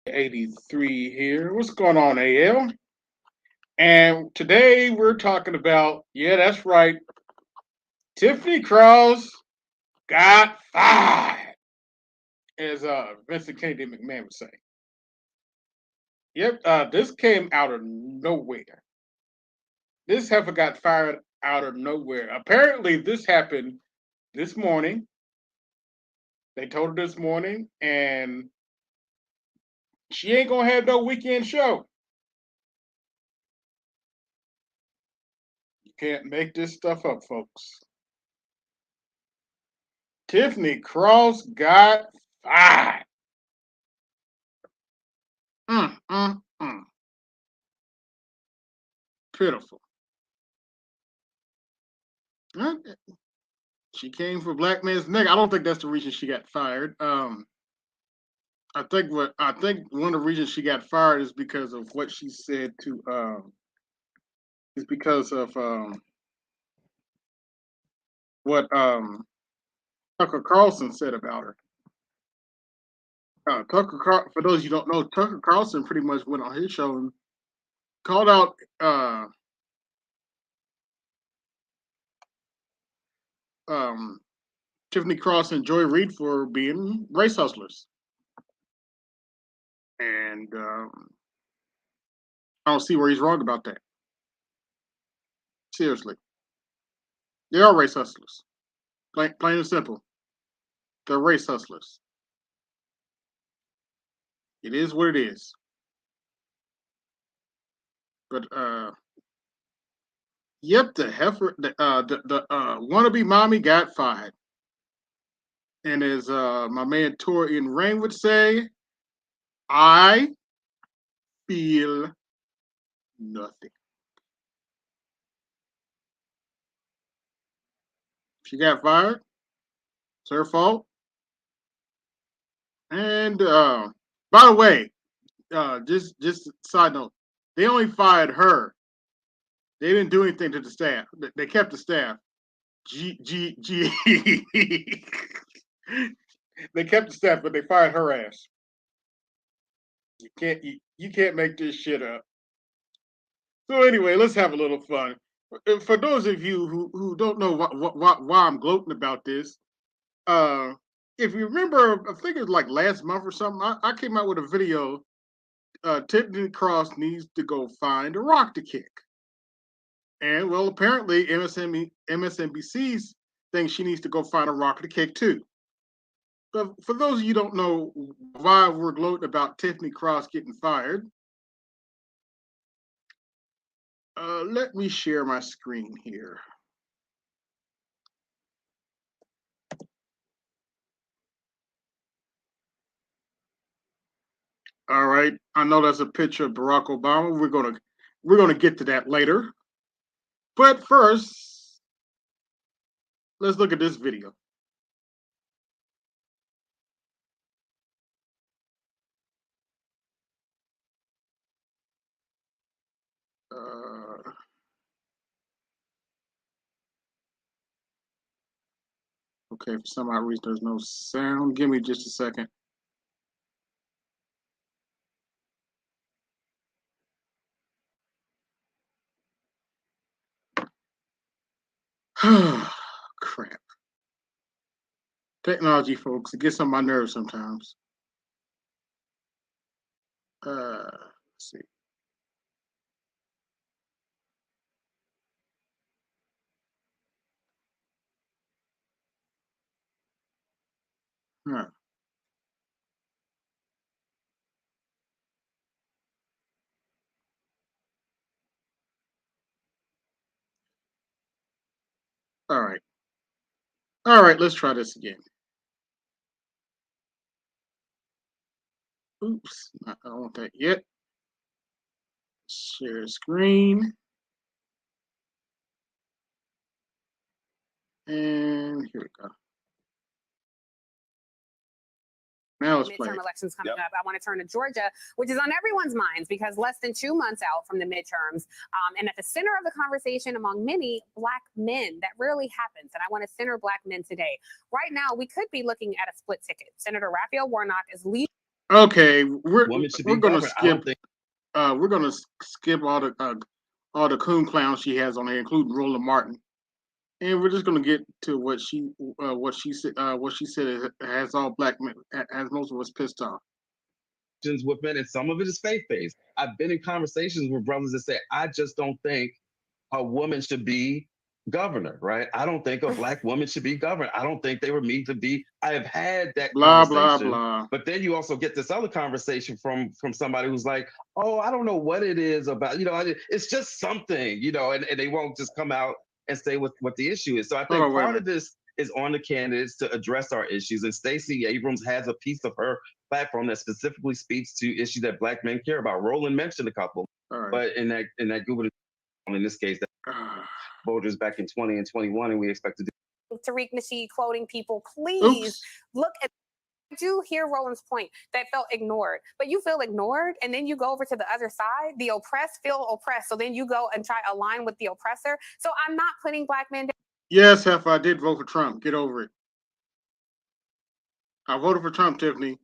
83 here. What's going on, AL? And today we're talking about, yeah, that's right, Tiffany Cross got fired, as Vincent Kennedy McMahon would say. Yep, this came out of nowhere. This heifer got fired out of nowhere. Apparently, this happened this morning. They told her this morning, and she ain't gonna have no weekend show. You can't make this stuff up, folks. Tiffany Cross got fired. Mm, mm, mm. Pitiful. Uh, She came for black man's neck. I don't think that's the reason she got fired. I think one of the reasons she got fired is because of what she said to is because of what Tucker Carlson said about her. For those you don't know, Tucker Carlson pretty much went on his show and called out um, Tiffany Cross and Joy Reid for being race hustlers, and I don't see where he's wrong about that. Seriously, they are race hustlers, plain and simple. They're race hustlers. It is what it is. But yep, the heifer, the wannabe mommy got fired, and as my man Torian Rain would say, I feel nothing. She got fired. It's her fault. And by the way, just side note, they only fired her. They didn't do anything to the staff. They kept the staff. G. They kept the staff, but they fired her ass. You can't make this shit up. So anyway, let's have a little fun. For those of you who don't know why I'm gloating about this, uh, if you remember, I think it was like last month or something. I came out with a video. Tiffany Cross needs to go find a rock to kick, and well, apparently MSNBC's thinks she needs to go find a rock to kick too. But for those of you who don't know why we're gloating about Tiffany Cross getting fired, let me share my screen here. All right, I know that's a picture of Barack Obama. We're gonna get to that later. But first, let's look at this video. Uh, okay, for some odd reason, there's no sound. Give me just a second. Crap. Technology, folks, it gets on my nerves sometimes. Let's see. Huh. All right. All right, let's try this again. Oops, I don't want that yet. Share screen. And here we go. Now it's playing. Midterm elections coming up. I want to turn to Georgia, which is on everyone's minds because less than 2 months out from the midterms, and at the center of the conversation among many Black men. That rarely happens, and I want to center Black men today. Right now, we could be looking at a split ticket. Senator Raphael Warnock is leading. Okay, Women should we're be gonna governed. I don't skip think skip all the coon clowns she has on there, including Roland Martin, and we're just gonna get to what she said has all black men has most of us pissed off. with men, and some of it is faith based. I've been in conversations with brothers that say, I just don't think a woman should be governor, right? I don't think a black woman should be governor. I don't think they were meant to be. I have had that Blah blah conversation, blah. but then you also get this other conversation from somebody who's like, oh, I don't know what it is about, it's just something, and they won't just come out and say what the issue is. So I Hold think on, wait a part minute. of this is on the candidates to address our issues. And Stacey Abrams has a piece of her platform that specifically speaks to issues that black men care about. Roland mentioned a couple, All right. but in that Google, in this case, voters back in 20 and 21, and we expect to do. Tariq Nasheed quoting people, please Oops. look at. I do hear Roland's point that felt ignored, but you feel ignored and then you go over to the other side. The oppressed feel oppressed, so then you go and try to align with the oppressor. So I'm not putting black men down. Yes, Heifer, I did vote for Trump. Get over it. I voted for Trump, Tiffany.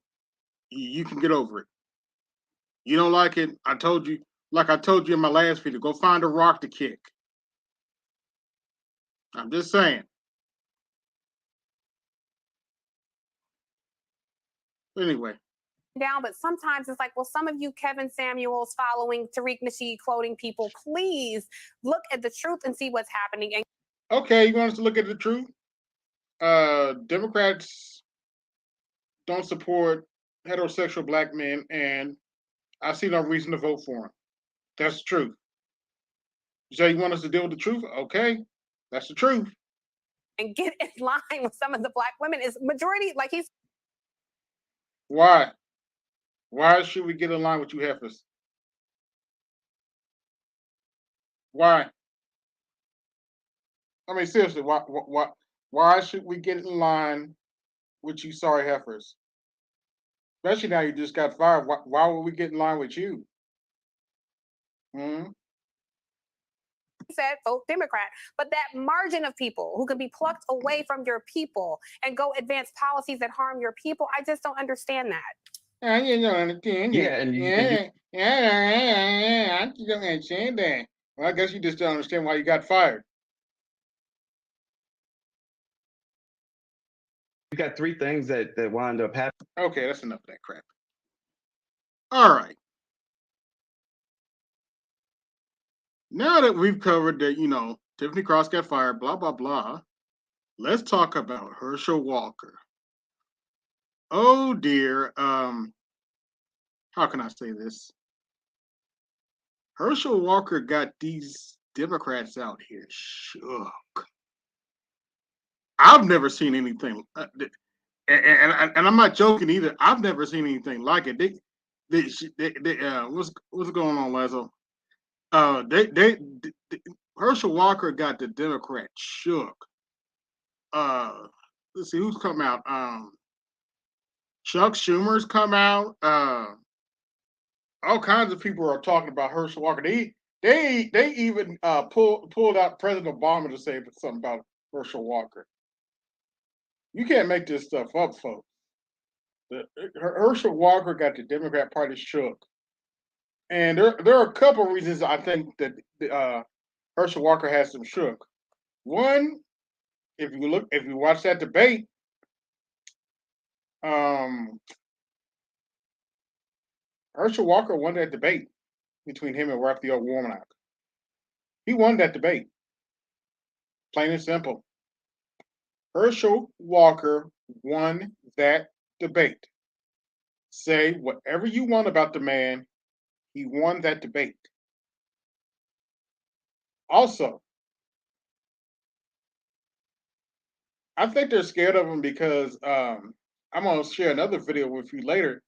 You can get over it. You don't like it? I told you, like I told you in my last video, go find a rock to kick. I'm just saying. Anyway. Down, but sometimes it's like, well, some of you Kevin Samuels following Tariq Nasheed quoting people, please look at the truth and see what's happening. And okay, you want us to look at the truth? Democrats don't support heterosexual black men, and I see no reason to vote for them. That's the truth. So you want us to deal with the truth? Okay, that's the truth. And get in line with some of the black women is majority, like he's. Why? Why should we get in line with you heifers? Why? I mean, seriously, why should we get in line with you sorry heifers? Especially now you just got fired. Why would we get in line with you? Hmm? Said vote Democrat, but that margin of people who can be plucked away from your people and go advance policies that harm your people, I just don't understand that. I don't understand Yeah, it. and I just don't understand that. Well, I guess you just don't understand why you got fired. you got three things that wind up happening. Okay, that's enough of that crap. All right. Now that we've covered that, Tiffany Cross got fired, blah, blah, blah, let's talk about Herschel Walker. Oh dear. How can I say this? Herschel Walker got these Democrats out here shook. I've never seen anything, and I'm not joking either. I've never seen anything like it. What's going on, Lazo? Herschel Walker got the Democrats shook. Let's see who's come out. Chuck Schumer's come out. All kinds of people are talking about Herschel Walker. They even pulled out President Obama to say something about Herschel Walker. You can't make this stuff up, folks. Herschel Walker got the Democrat Party shook, and there are a couple of reasons I think that Herschel Walker has them shook. One, if you watch that debate, um, Herschel Walker won that debate between him and Raphael Warnock. He won that debate, plain and simple. Herschel Walker won that debate. Say whatever you want about the man, he won that debate. Also, I think they're scared of him because I'm gonna share another video with you later.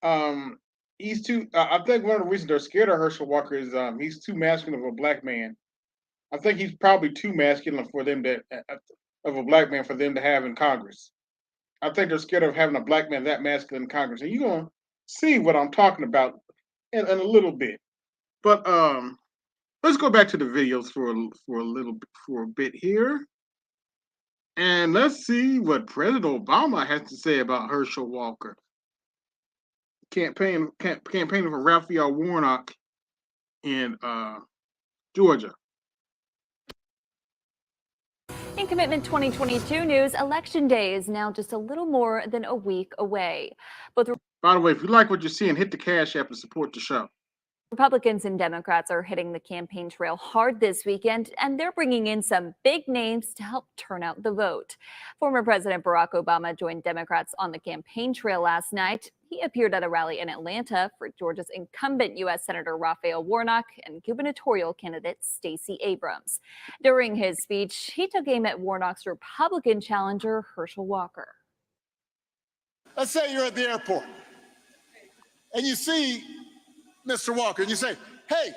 Um, he's too. I think one of the reasons they're scared of Herschel Walker is he's too masculine of a black man. I think he's probably too masculine for them to of a black man for them to have in Congress. I think they're scared of having a black man that masculine in Congress, and you're gonna see what I'm talking about in a little bit. But let's go back to the videos for a bit here. And let's see what President Obama has to say about Herschel Walker. campaigning for Raphael Warnock in Georgia. In Commitment 2022 news, Election Day is now just a little more than a week away. By the way, if you like what you're seeing, hit the Cash App and support the show. Republicans and Democrats are hitting the campaign trail hard this weekend, and they're bringing in some big names to help turn out the vote. Former President Barack Obama joined Democrats on the campaign trail last night. He appeared at a rally in Atlanta for Georgia's incumbent U.S. Senator Raphael Warnock and gubernatorial candidate Stacey Abrams. During his speech, he took aim at Warnock's Republican challenger, Herchell Walker. Let's say you're at the airport and you see Mr. Walker, and you say, hey,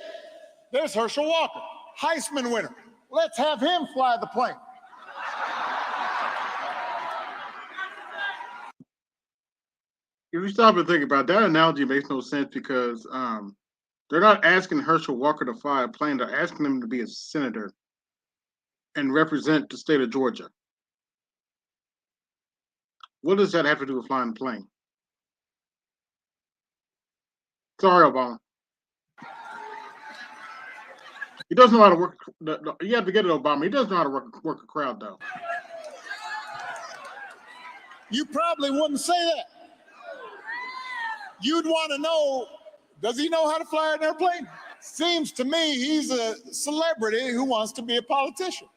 there's Herchell Walker, Heisman winner. Let's have him fly the plane. If you stop and think about it, that analogy makes no sense because they're not asking Herchell Walker to fly a plane. They're asking him to be a senator and represent the state of Georgia. What does that have to do with flying a plane? Sorry, Obama. He doesn't know how to work. You have to get it, Obama. He doesn't know how to work a crowd, though. You probably wouldn't say that. You'd want to know, does he know how to fly an airplane? Seems to me he's a celebrity who wants to be a politician.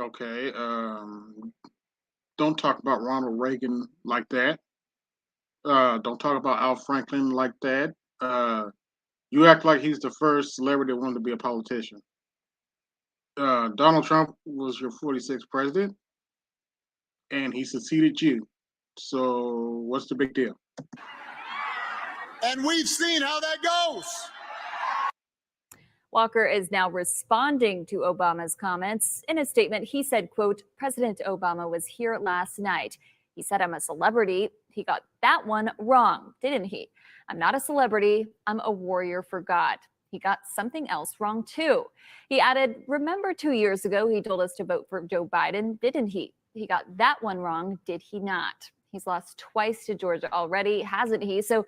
Okay. Don't talk about Ronald Reagan like that. Don't talk about Al Franklin like that. You act like he's the first celebrity that wanted to be a politician. Donald Trump was your 46th president, and he succeeded you. So what's the big deal? And we've seen how that goes. Walker is now responding to Obama's comments. In a statement, he said, quote, President Obama was here last night. He said I'm a celebrity. He got that one wrong, didn't he? I'm not a celebrity. I'm a warrior for God. He got something else wrong, too. He added, remember 2 years ago, he told us to vote for Joe Biden, didn't he? He got that one wrong, did he not? He's lost twice to Georgia already, hasn't he? So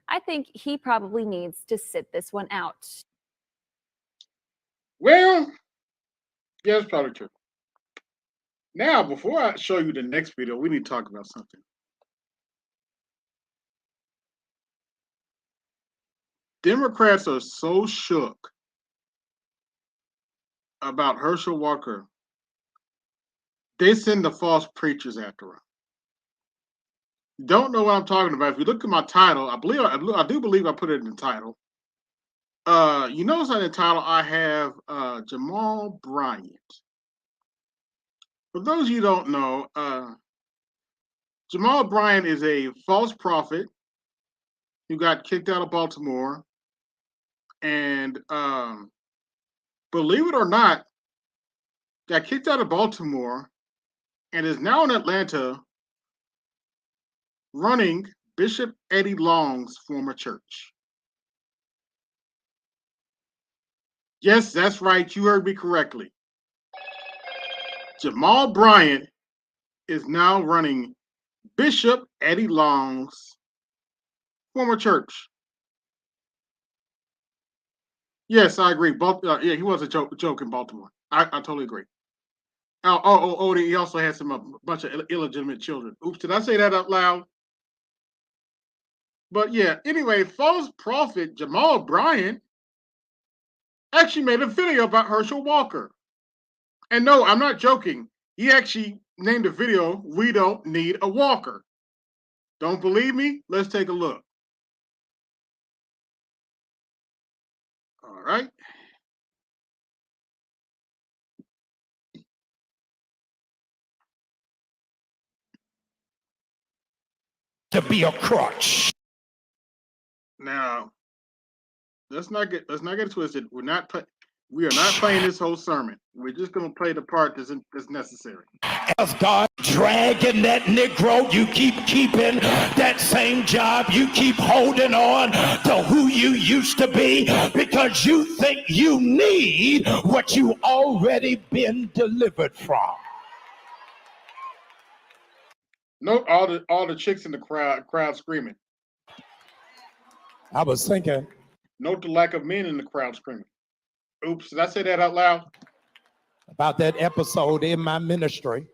I think he probably needs to sit this one out. Well, yeah, that's probably true. Now, before I show you the next video, we need to talk about something. Democrats are so shook about Herchell Walker, they send the false preachers after him. Don't know what I'm talking about. If you look at my title, I do believe I put it in the title. You notice on the title I have Jamal Bryant. For those of you who don't know, Jamal Bryant is a false prophet who got kicked out of Baltimore. And believe it or not, got kicked out of Baltimore and is now in Atlanta running Bishop Eddie Long's former church. Yes, that's right. You heard me correctly. Jamal Bryant is now running Bishop Eddie Long's former church. Yes, I agree. Yeah, he was a joke in Baltimore. I totally agree. He also has a bunch of illegitimate children. Oops, did I say that out loud? But yeah, anyway, false prophet Jamal Bryant actually made a video about Herchell Walker. And no, I'm not joking. He actually named the video, We Don't Need a Walker. Don't believe me? Let's take a look. All right. To be a crutch. Now, let's not get it twisted. We are not playing this whole sermon. We're just going to play the part that's necessary. As God dragging that Negro, you keep keeping that same job. You keep holding on to who you used to be because you think you need what you already been delivered from. Note all the chicks in the crowd screaming. I was thinking Note the lack of men in the crowd screaming. Oops, did I say that out loud? about that episode in my ministry,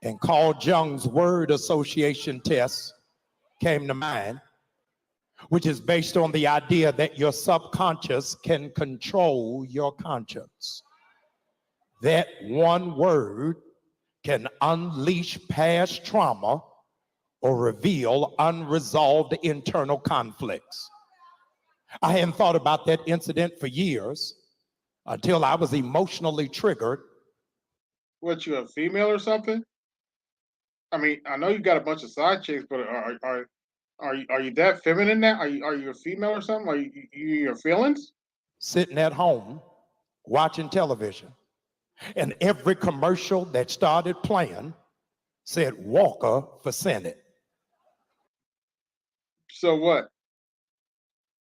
and Carl Jung's word association test came to mind, which is based on the idea that your subconscious can control your conscience. That one word can unleash past trauma or reveal unresolved internal conflicts. I hadn't thought about that incident for years until I was emotionally triggered. What, you a female or something? I mean, I know you got a bunch of side chicks, but are you that feminine now? Are you a female or something? Are you your feelings? Sitting at home watching television, and every commercial that started playing said Walker for Senate. So what?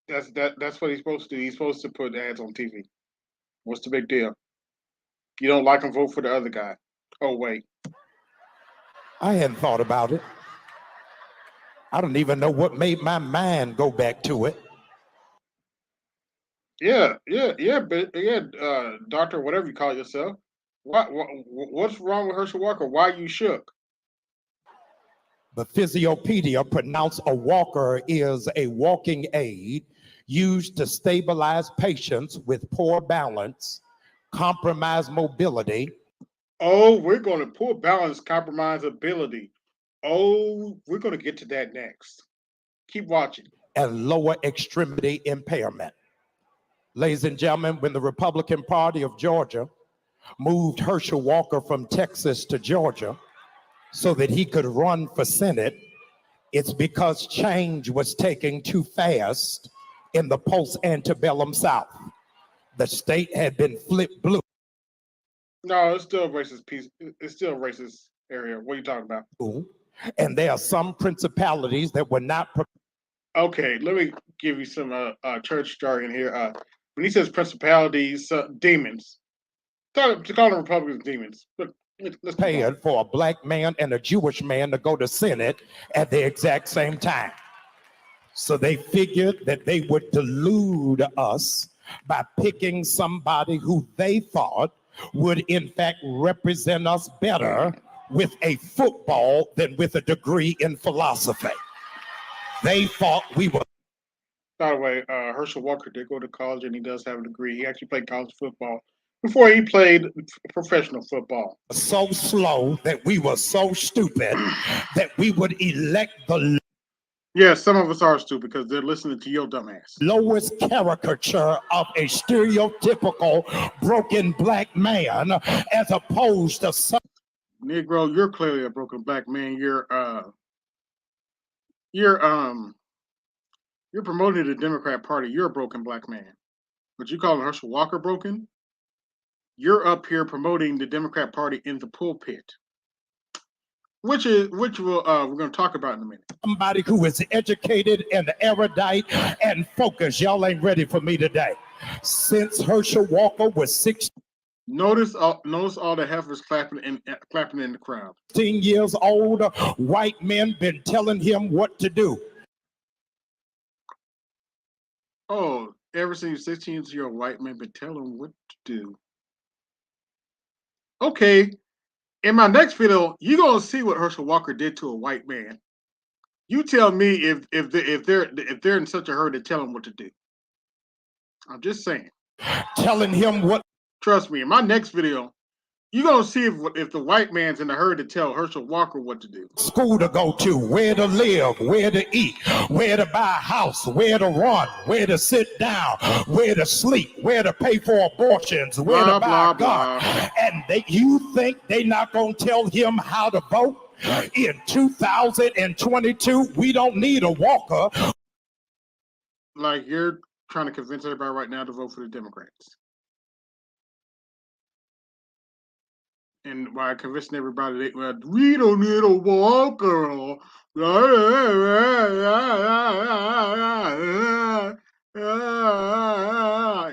That's what he's supposed to do. He's supposed to put ads on TV. What's the big deal? You don't like him, vote for the other guy. Oh wait. I hadn't thought about it. I don't even know what made my mind go back to it. Yeah, but doctor, whatever you call yourself. What's wrong with Herschel Walker? Why you shook? The Physiopedia pronounced a walker is a walking aid used to stabilize patients with poor balance, compromised mobility. Oh, we're going to poor balance, compromise ability. Oh, we're going to get to that next. Keep watching. And lower extremity impairment. Ladies and gentlemen, when the Republican Party of Georgia moved Herschel Walker from Texas to Georgia so that he could run for Senate, it's because change was taking too fast in the post-antebellum South. The state had been flipped blue. No, it's still a racist piece. It's still a racist area. What are you talking about? And there are some principalities that were not. Okay, let me give you some church jargon here. When he says principalities, demons, to call them Republicans demons. But let's prepared for a black man and a Jewish man to go to Senate at the exact same time. So they figured that they would delude us by picking somebody who they thought would in fact represent us better with a football than with a degree in philosophy. They thought we were. By the way, Herschel Walker did go to college and he does have a degree. He actually played college football before he played professional football. So slow that we were so stupid that we would elect the. Yeah, some of us are stupid because they're listening to your dumbass. Lowest caricature of a stereotypical broken black man, as opposed to some. Negro, you're clearly a broken black man. You're promoting the Democrat Party. You're a broken black man. But you calling Herschel Walker broken? You're up here promoting the Democrat Party in the pulpit. Which we're going to talk about in a minute. Somebody who is educated and erudite and focused. Y'all ain't ready for me today. Since Herschel Walker was 16. Notice all the heifers clapping in the crowd. 16 years old, white men been telling him what to do. Oh, ever since 16-year-old white men been telling him what to do. Okay. In my next video, you're gonna see what Herschel Walker did to a white man. You tell me if they're in such a hurry to tell him what to do. I'm just saying. Telling him what. Trust me, in my next video, you're gonna see if the white man's in a hurry to tell Herschel Walker what to do. School to go to, where to live, where to eat, where to buy a house, where to run, where to sit down, where to sleep, where to pay for abortions, where to buy a gun. And you think they not gonna tell him how to vote? In 2022, we don't need a Walker. Like you're trying to convince everybody right now to vote for the Democrats. And by convincing everybody that we don't need a Walker.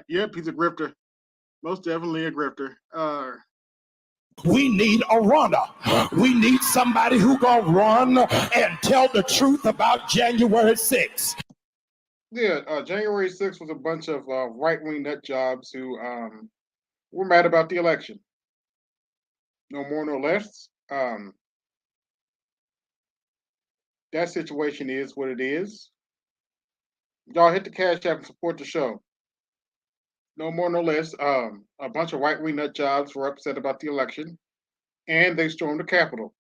Yep, he's a grifter. Most definitely a grifter. We need a runner. We need somebody who gonna run and tell the truth about January 6th. Yeah, January 6th was a bunch of right-wing nut jobs who were mad about the election. No more, no less. That situation is what it is. Y'all hit the cash app and support the show. No more, no less. A bunch of right-wing nut jobs were upset about the election, and they stormed the Capitol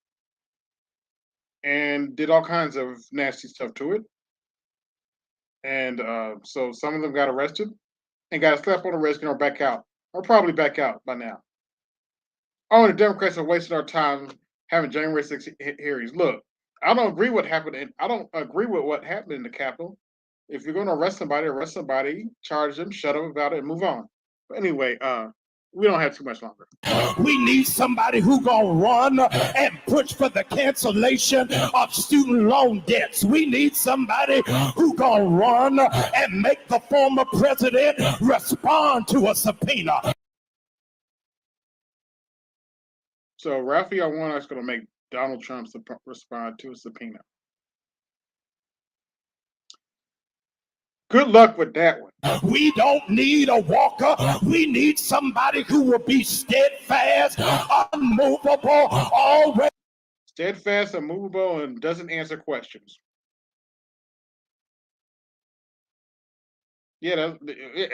and did all kinds of nasty stuff to it. And so some of them got arrested and got slapped on the wrist and are back out, or probably back out by now. Oh, and the Democrats are wasting our time having January 6th hearings. Look, I don't agree what happened, and I don't agree with what happened in the Capitol. If you're going to arrest somebody, charge them, shut up about it, and move on. But anyway, we don't have too much longer. We need somebody who gonna run and push for the cancellation of student loan debts. We need somebody who gonna run and make the former president respond to a subpoena. So Raphael Warnock is going to make Donald Trump respond to a subpoena. Good luck with that one. We don't need a walker. We need somebody who will be steadfast, unmovable, always. Steadfast, unmovable, and doesn't answer questions. Yeah,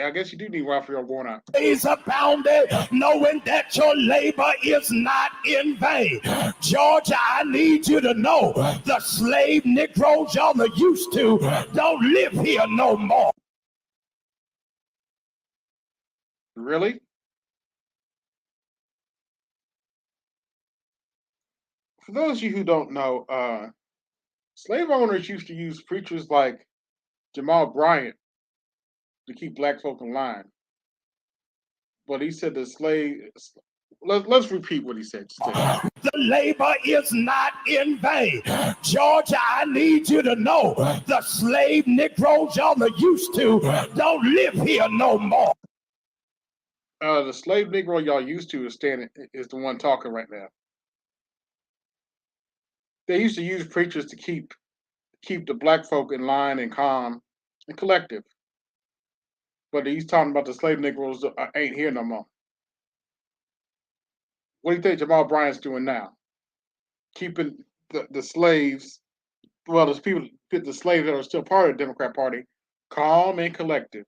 I guess you do need Raphael Warnock. Is abounded, knowing that your labor is not in vain. Georgia, I need you to know the slave Negroes y'all are used to don't live here no more. Really? For those of you who don't know, slave owners used to use preachers like Jamal Bryant to keep black folk in line. But he said the slaves. Let's repeat what he said. The labor is not in vain. Georgia, I need you to know the slave Negroes y'all are used to don't live here no more. The slave Negro y'all used to is the one talking right now. They used to use preachers to keep the black folk in line and calm and collective. But he's talking about the slave Negroes ain't here no more. What do you think Jamal Bryant's doing now? Keeping the slaves, well, the slaves that are still part of the Democrat Party, calm and collective.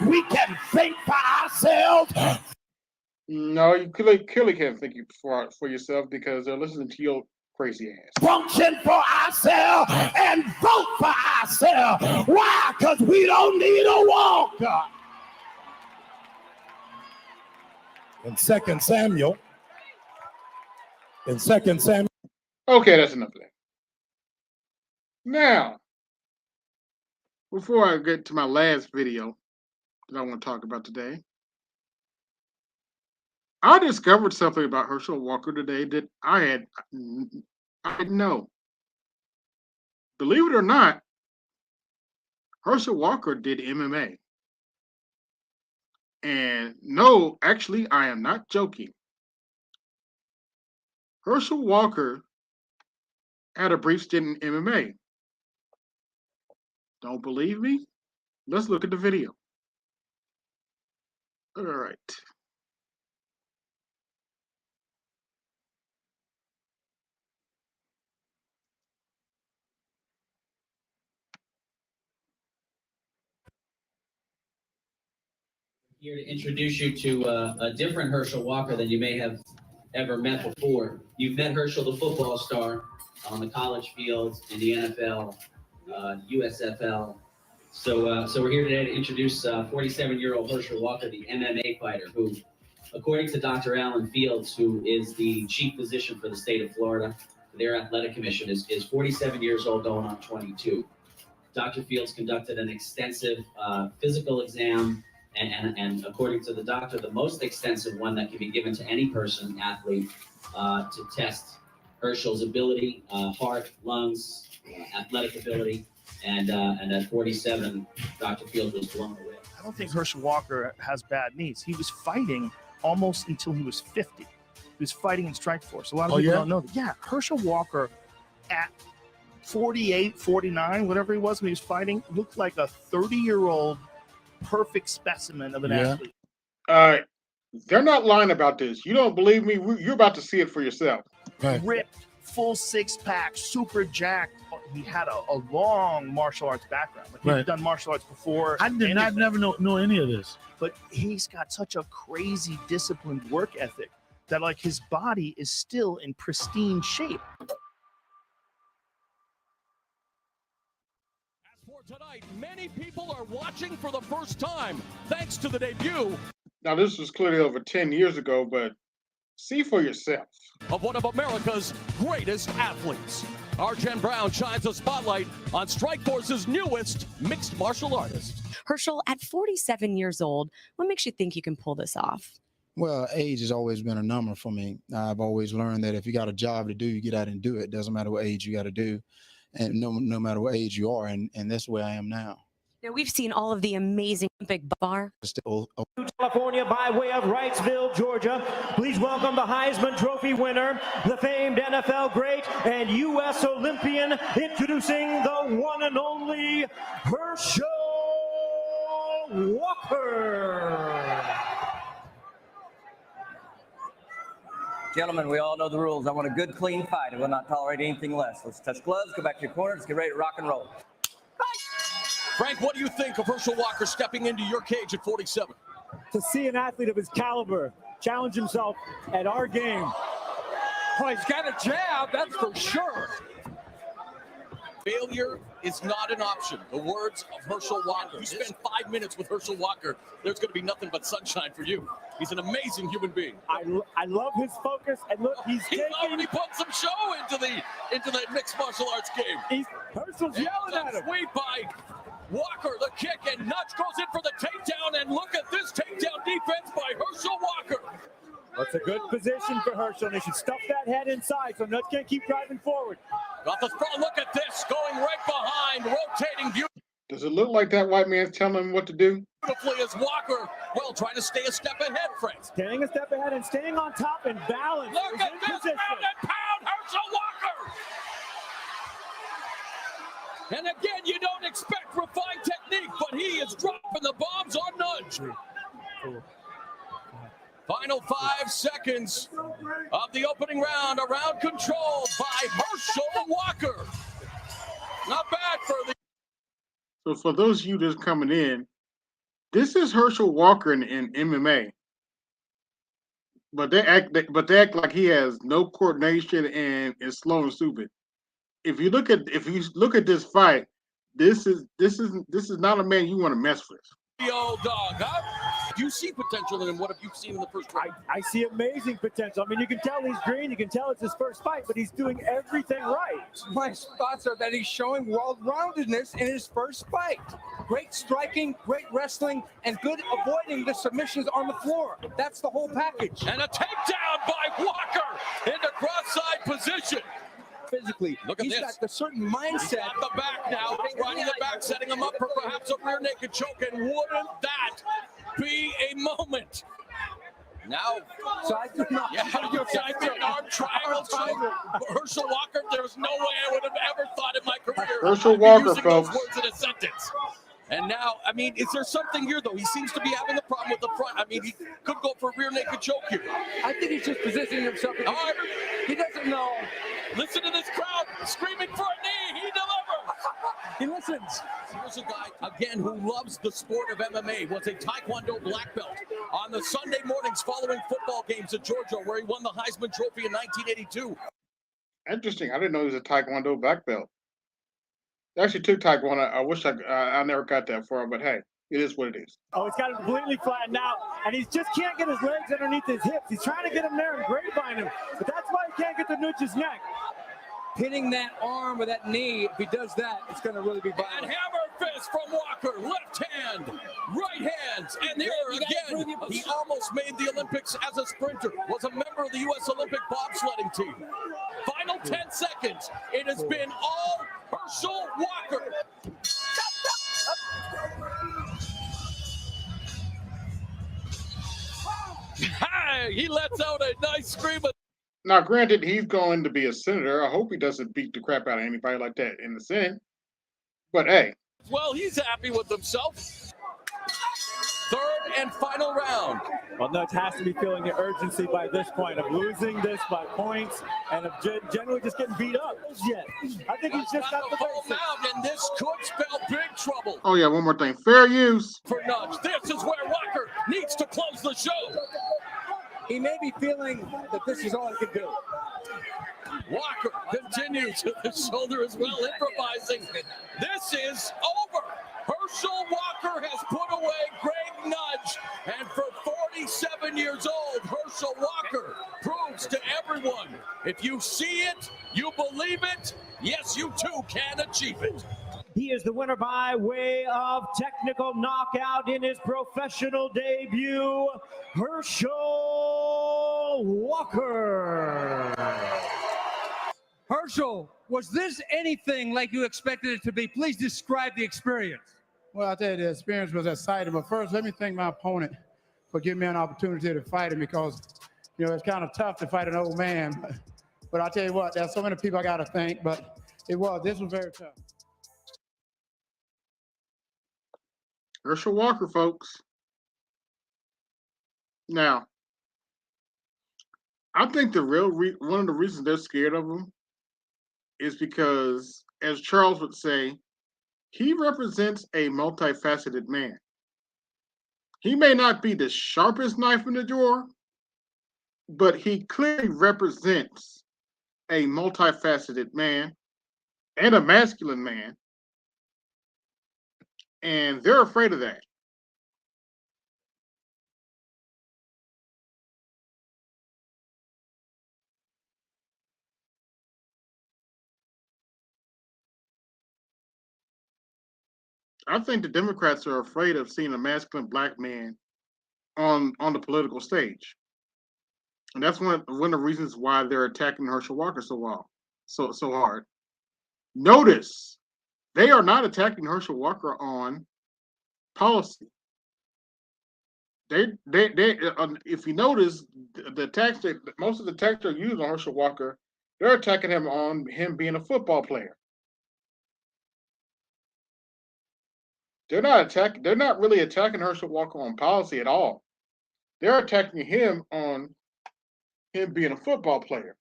We can think for ourselves. No, you clearly can't think for yourself because they're listening to your crazy ass. Function for ourselves and vote for ourselves. Why? Because we don't need a walker. In 2 Samuel. Okay, that's enough of that. Now, before I get to my last video that I want to talk about today, I discovered something about Herchell Walker today that I didn't know. Believe it or not, Herchell Walker did MMA. And no, actually, I am not joking. Herchell Walker had a brief stint in MMA. Don't believe me? Let's look at the video. All right. Here to introduce you to a different Herchell Walker than you may have ever met before. You've met Herchell, the football star, on the college field, in the NFL, USFL. So we're here today to introduce 47-year-old Herchell Walker, the MMA fighter, who, according to Dr. Alan Fields, who is the chief physician for the state of Florida, their athletic commission, is 47 years old, going on 22. Dr. Fields conducted an extensive physical exam, and according to the doctor, the most extensive one that can be given to any person, athlete, to test Herchell's ability, heart, lungs, athletic ability, and at 47, Dr. Fields was blown away. I don't think Herchell Walker has bad knees. He was fighting almost until he was 50. He was fighting in Strikeforce. A lot of people don't know that. Yeah, Herchell Walker at 48, 49, whatever he was when he was fighting, looked like a 30-year-old perfect specimen of an athlete. They're not lying about this. You don't believe me? You're about to see it for yourself. Right. Ripped, full six-pack, super jacked. He had a long martial arts background. Like he'd done martial arts before. I did not never know any of this. But he's got such a crazy disciplined work ethic that like his body is still in pristine shape. Tonight, many people are watching for the first time, thanks to the debut. Now, this was clearly over 10 years ago, but see for yourself. Of one of America's greatest athletes. Arjen Brown shines a spotlight on Strikeforce's newest mixed martial artist. Herchell, at 47 years old, what makes you think you can pull this off? Well, age has always been a number for me. I've always learned that if you got a job to do, you get out and do it. Doesn't matter what age you got to do. And no matter what age you are, and that's where I am now. Now, we've seen all of the amazing Olympic bar. California by way of Wrightsville, Georgia. Please welcome the Heisman Trophy winner, the famed NFL great and U.S. Olympian, introducing the one and only Herchell Walker. Gentlemen, we all know the rules. I want a good, clean fight. I will not tolerate anything less. Let's touch gloves, go back to your corner. Let's get ready to rock and roll. Frank, what do you think of Herchell Walker stepping into your cage at 47? To see an athlete of his caliber challenge himself at our game. Oh, he's got a jab, that's for sure. Failure is not an option. The words of Herchell Walker. You spend 5 minutes with Herchell Walker, there's going to be nothing but sunshine for you. He's an amazing human being. I love his focus, and look, he's already put some show into the mixed martial arts game. Herschel's yelling at him. Sweep by Walker, the kick, and Nutch goes in for the takedown, and look at this takedown defense by Herchell Walker. That's a good position for Herchell, and they should stuff that head inside so Nutch can't keep driving forward. Got the sprawl. Look at this, going right behind, rotating view. Does it look like that white man's telling him what to do? Beautifully as Walker, well, trying to stay a step ahead, Frank. Staying a step ahead and staying on top and balance. Look at this, pound and pound, Herchell Walker. And again, you don't expect refined technique, but he is dropping the bombs on Nudge. Final 5 seconds of the opening round. A round controlled by Herchell Walker. Not bad for the... So for those of you that's coming in, this is Herchell Walker in MMA. But they act like he has no coordination and is slow and stupid. If you look at this fight, this is not a man you want to mess with. The old dog, huh? Do you see potential in him? What have you seen in the first round? I see amazing potential. I mean, you can tell he's green. You can tell it's his first fight, but he's doing everything right. My spots are that he's showing well-roundedness in his first fight. Great striking, great wrestling, and good avoiding the submissions on the floor. That's the whole package. And a takedown by Walker into cross-side position. Physically, look at he's this. got the certain mindset. He's got the back now, riding the back, setting him up for perhaps a rear naked choke. And wouldn't that be a moment? Now, side arm triangle choke. Herchell Walker, there's no way I would have ever thought in my career. Herchell Walker, using folks. those words in a sentence. And now, I mean, is there something here, though? He seems to be having a problem with the front. I mean, he could go for a rear naked choke here. I think he's just positioning himself. He doesn't know. Listen to this crowd screaming for a knee. He delivers. He listens. Here's a guy, again, who loves the sport of MMA, was a Taekwondo black belt on the Sunday mornings following football games at Georgia, where he won the Heisman Trophy in 1982. Interesting. I didn't know he was a Taekwondo black belt. They actually took Taekwondo. I wish I never got that far, but hey, it is what it is. Oh, he's got him completely flattened out, and he just can't get his legs underneath his hips. He's trying to get him there and grapevine him, but that's why he can't get the Nutch's neck. Hitting that arm or that knee, if he does that, it's going to really be violent. And hammer fist from Walker, left hand, right hand, and there again, he almost made the Olympics as a sprinter, was a member of the U.S. Olympic bobsledding team. Final 10 seconds, it has been all Herchell Walker. bang! He lets out a nice scream of Now, granted, he's going to be a senator. I hope he doesn't beat the crap out of anybody like that in the Senate. But hey, well, he's happy with himself. Third and final round. Well, Nudge has to be feeling the urgency by this point of losing this by points and of generally just getting beat up. Yet, I think he's just got the basics. Out, and this could spell big trouble. oh yeah, one more thing. Fair use. For Nudge, this is where Walker needs to close the show. He may be feeling that this is all he can do. Walker continues with the shoulder as well, improvising. This is over. Herchell Walker has put away Greg Nudge, and for 47 years old, Herchell Walker proves to everyone, if you see it, you believe it, yes, you too can achieve it. He is the winner by way of technical knockout in his professional debut, Herchell Walker. Herchell, was this anything like you expected it to be? Please describe the experience. Well, I tell you, the experience was exciting. But first, let me thank my opponent for giving me an opportunity to fight him because, you know, it's kind of tough to fight an old man. But I tell you what, there's so many people I got to thank. But this was very tough. Herchell Walker, folks. Now, I think the real one of the reasons they're scared of him is because, as Charles would say, he represents a multifaceted man. He may not be the sharpest knife in the drawer, but he clearly represents a multifaceted man and a masculine man. And they're afraid of that. I think the Democrats are afraid of seeing a masculine black man on the political stage, and that's one of the reasons why they're attacking Herchell Walker so hard. Notice they are not attacking Herchell Walker on policy. If you notice, most of the attacks they use on Herchell Walker, they're attacking him on him being a football player. They're not really attacking Herchell Walker on policy at all. They're attacking him on him being a football player.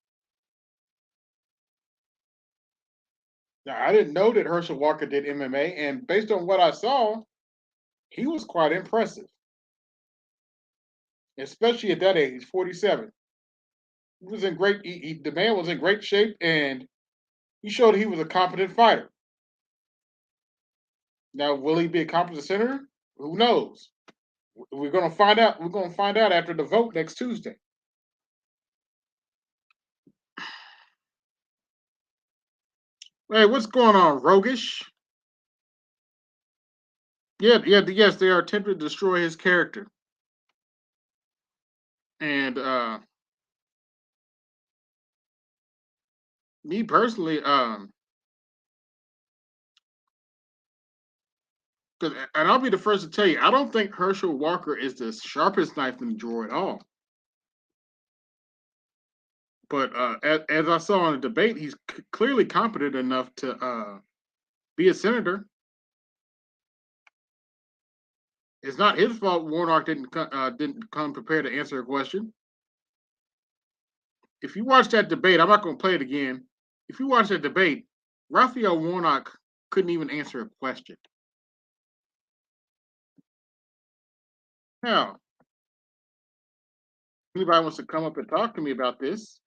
Now, I didn't know that Herchell Walker did MMA, and based on what I saw, he was quite impressive, especially at that age, 47. He was in great. The man was in great shape, and he showed he was a competent fighter. Now, will he be a competent senator? Who knows? We're going to find out. We're going to find out after the vote next Tuesday. Hey, what's going on, Rogish? Yes, they are attempting to destroy his character. And me personally, and I'll be the first to tell you, I don't think Herchell Walker is the sharpest knife in the drawer at all. But as I saw in the debate, he's clearly competent enough to be a senator. It's not his fault Warnock didn't come prepared to answer a question. If you watch that debate, I'm not going to play it again. If you watch that debate, Raphael Warnock couldn't even answer a question. Now, if anybody wants to come up and talk to me about this,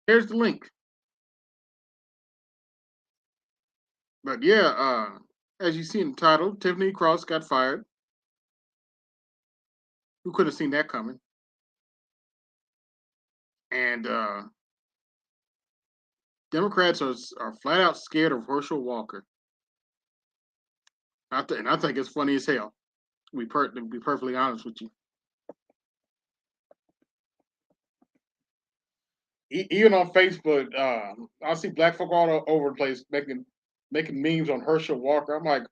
here's the link. But yeah, as you see in the title, Tiffany Cross got fired. Who could have seen that coming? And Democrats are flat out scared of Herchell Walker. And I think it's funny as hell. To be perfectly honest with you. Even on Facebook, I see black folk all over the place making memes on Herchell Walker. I'm like,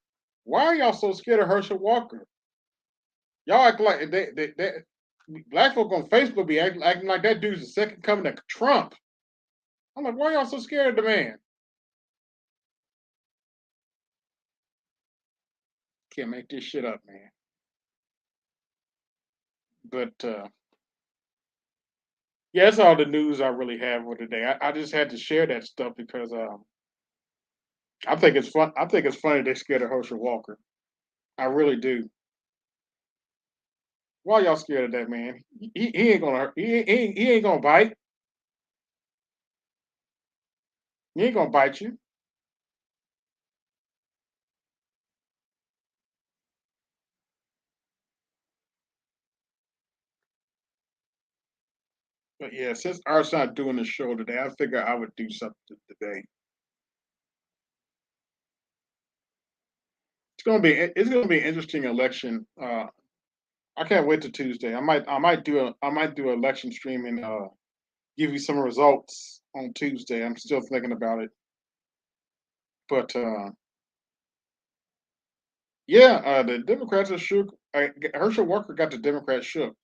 why are y'all so scared of Herchell Walker? Y'all act like black folk on Facebook be acting like that dude's the second coming of Trump. I'm like, why y'all so scared of the man? Can't make this shit up, man. But yeah, that's all the news I really have for today. I just had to share that stuff because I think it's fun. I think it's funny they scared of Herschel Walker. I really do. Why y'all scared of that man? He ain't gonna hurt. He ain't gonna bite. He ain't gonna bite you. But yeah, since Art's not doing the show today, I figure I would do something today. It's gonna be an interesting election. I can't wait to Tuesday. I might do an election stream and give you some results on Tuesday. I'm still thinking about it, but yeah, the Democrats are shook. Herschel Walker got the Democrats shook.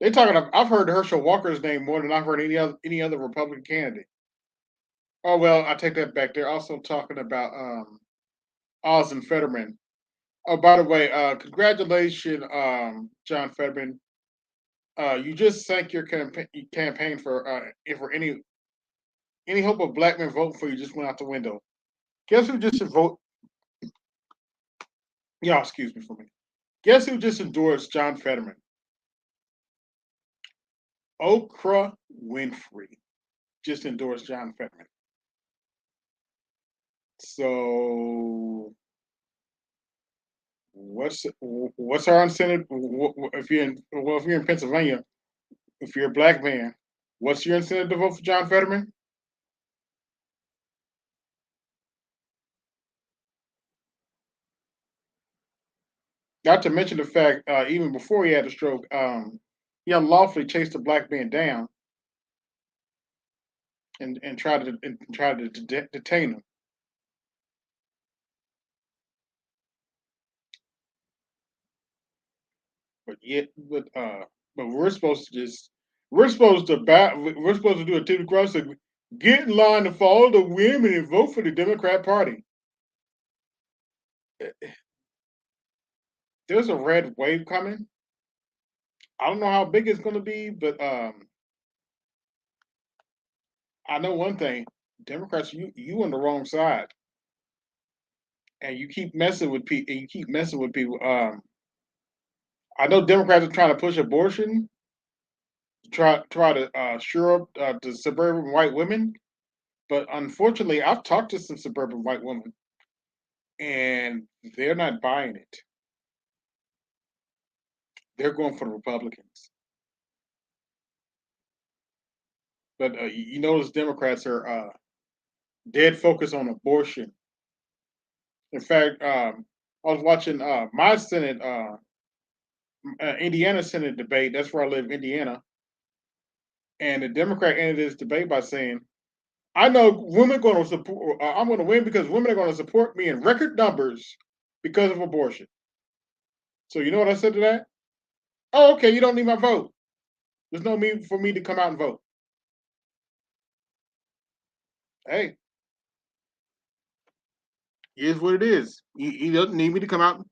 They talking. I've heard Herschel Walker's name more than I've heard any other Republican candidate. Oh well, I take that back. They're also talking about Oz and Fetterman. Oh, by the way, congratulations, John Fetterman. You just sank your campaign for if for any hope of black men voting for you just went out the window. Guess who just vote? Yeah, excuse me for me. Guess who just endorsed John Fetterman? Oprah Winfrey just endorsed John Fetterman. So what's our incentive? If you're in Pennsylvania, if you're a black man, what's your incentive to vote for John Fetterman? Not to mention the fact, even before he had a stroke, he unlawfully chased a black man down and tried to detain him. But yet, but we're supposed to do a Tiffany Cross and get in line to follow the women and vote for the Democrat Party. There's a red wave coming. I don't know how big it's going to be, but I know one thing: Democrats, you on the wrong side, and you keep messing with people. You keep messing with people. I know Democrats are trying to push abortion, try to shore up the suburban white women, but unfortunately, I've talked to some suburban white women, and they're not buying it. They're going for the Republicans. But you notice Democrats are dead focused on abortion. In fact, I was watching my Senate, Indiana Senate debate. That's where I live, Indiana. And the Democrat ended this debate by saying, "I know women going to support. I'm going to win because women are going to support me in record numbers because of abortion." So you know what I said to that? Oh, okay. You don't need my vote. There's no need for me to come out and vote. Hey, here's what it is. He doesn't need me to come out.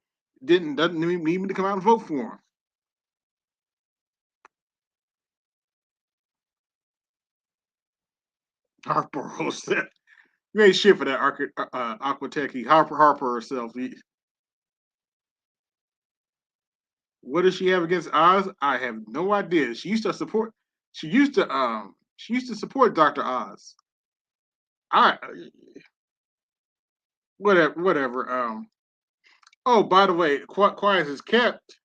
Doesn't need me to come out and vote for him. Harper said, "You ain't shit for that Aquatech. Harper herself. What does she have against Oz? I have no idea. She used to support. She used to support Dr. Oz. I whatever. Oh, by the way, quiet is kept.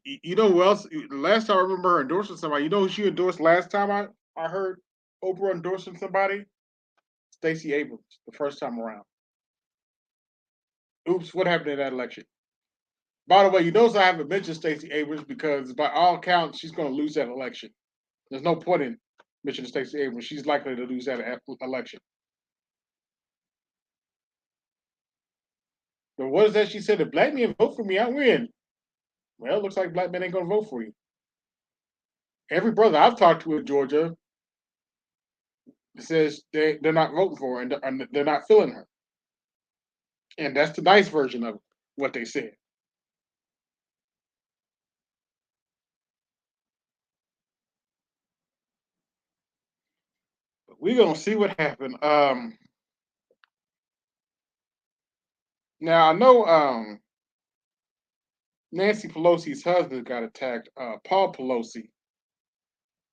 You know who else? The last time I remember her endorsing somebody, you know who she endorsed last time I heard Oprah endorsing somebody? Stacey Abrams, the first time around. Oops, what happened in that election? By the way, you notice I haven't mentioned Stacey Abrams because by all accounts, she's going to lose that election. There's no point in mentioning Stacey Abrams. She's likely to lose that election. But what is that she said? If black men vote for me, I win. Well, it looks like black men ain't going to vote for you. Every brother I've talked to in Georgia says they're not voting for her and they're not feeling her. And that's the nice version of what they said. But we're gonna see what happened. Now I know Nancy Pelosi's husband got attacked, Paul Pelosi.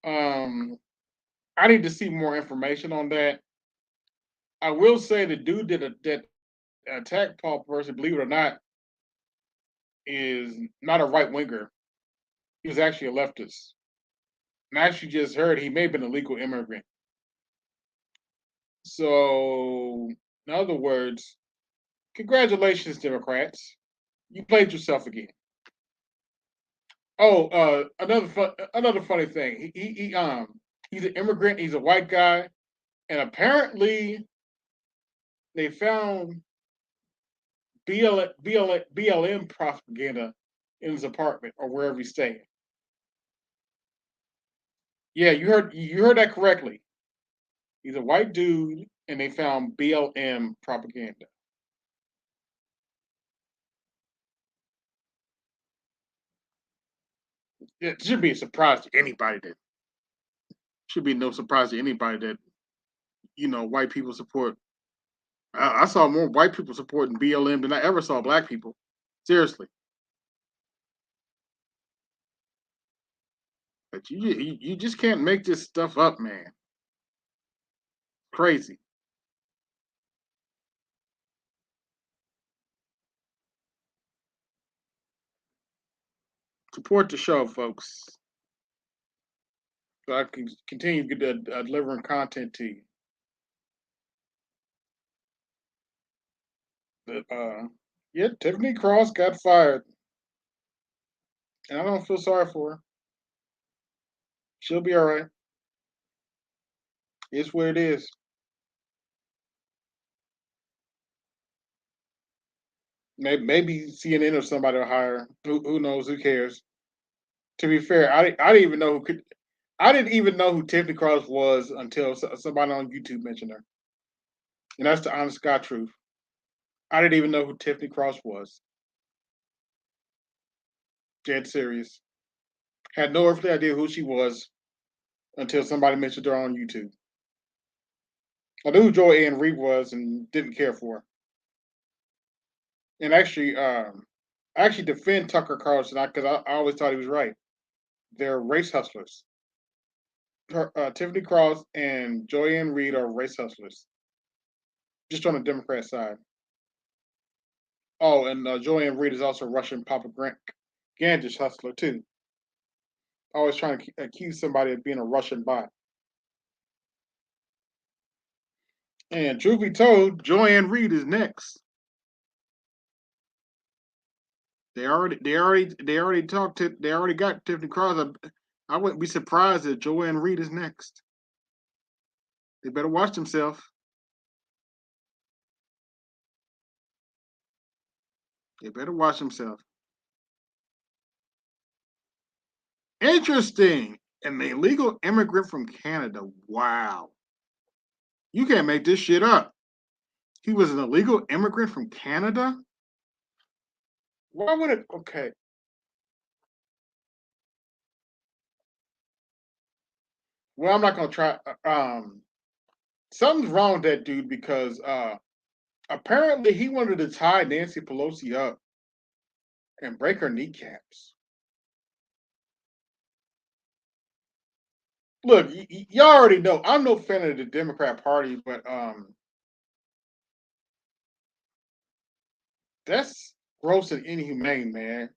Um, I need to see more information on that. I will say the dude that attacked Paul Pelosi, believe it or not, is not a right winger. He was actually a leftist. And I actually just heard he may have been a legal immigrant. So, in other words, congratulations, Democrats. You played yourself again. Oh, another funny thing. He's an immigrant. He's a white guy, and apparently they found BLM propaganda in his apartment or wherever he's staying. Yeah, you heard that correctly. He's a white dude, and they found BLM propaganda. It should be a surprise to anybody that should be no surprise to anybody that white people support. I saw more white people supporting BLM than I ever saw black people. Seriously, but you just can't make this stuff up, man. Crazy. Support the show, folks, so I can continue delivering content to you. But yeah, Tiffany Cross got fired, and I don't feel sorry for her. She'll be all right. It's what it is. Maybe CNN or somebody will hire her. Who knows? Who cares? To be fair, I didn't even know I didn't even know who Tiffany Cross was until somebody on YouTube mentioned her, and that's the honest God truth. I didn't even know who Tiffany Cross was. Dead serious. Had no earthly idea who she was until somebody mentioned her on YouTube. I knew who Joy Ann Reid was and didn't care for her. And actually, I actually defend Tucker Carlson because I always thought he was right. They're race hustlers. Tiffany Cross and Joy Ann Reid are race hustlers, just on the Democrat side. Oh, and Joy Ann Reid is also a Russian propagandist hustler too. Always trying to accuse somebody of being a Russian bot. And truth be told, Joy Ann Reid is next. They already talked to. They already got Tiffany Cross. I wouldn't be surprised if Joy Ann Reid is next. They better watch themselves. They better watch themselves. Interesting. An illegal immigrant from Canada. Wow. You can't make this shit up. He was an illegal immigrant from Canada? Why would it? Okay. Well, I'm not gonna try. Something's wrong with that dude because apparently he wanted to tie Nancy Pelosi up and break her kneecaps. Look, y'all already know I'm no fan of the Democrat Party, but that's gross and inhumane, man.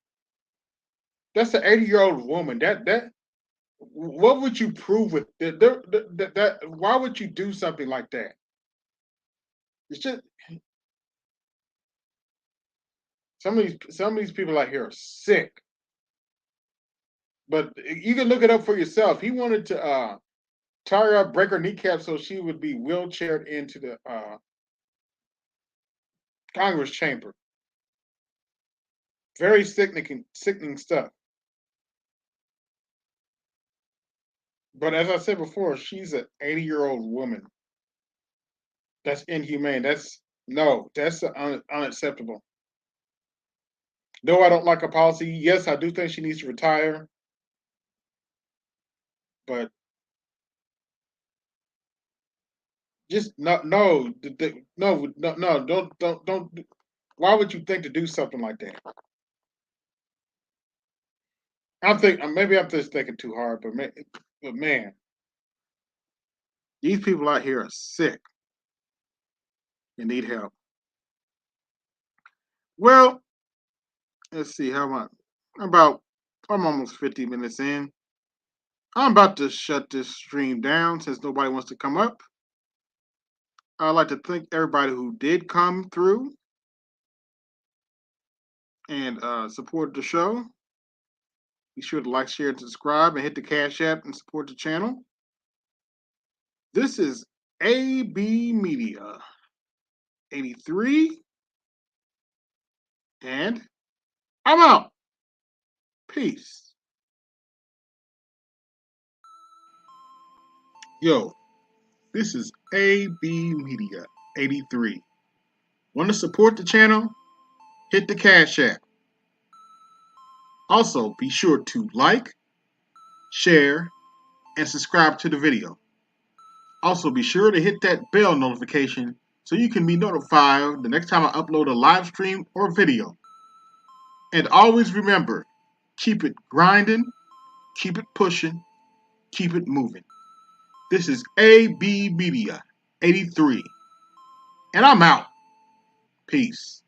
That's an 80-year-old woman. That what would you prove with that? Why would you do something like that? It's just some of these people out here are sick. But you can look it up for yourself. He wanted to tie her up, break her kneecap so she would be wheelchaired into the Congress chamber. Very sickening stuff. But as I said before, she's an 80-year-old woman. That's inhumane. That's unacceptable. Though I don't like her policy, yes, I do think she needs to retire. But just no, don't. Why would you think to do something like that? Maybe I'm just thinking too hard, but man, these people out here are sick and need help. Well, let's see how much. I'm almost 50 minutes in. I'm about to shut this stream down since nobody wants to come up. I'd like to thank everybody who did come through and support the show. Be sure to like, share, and subscribe, and hit the Cash App and support the channel. This is AB Media 83, and I'm out. Peace. Yo, this is AB Media 83. Want to support the channel? Hit the Cash App. Also, be sure to like, share, and subscribe to the video. Also, be sure to hit that bell notification so you can be notified the next time I upload a live stream or video. And always remember, keep it grinding, keep it pushing, keep it moving. This is AB Media 83, and I'm out. Peace.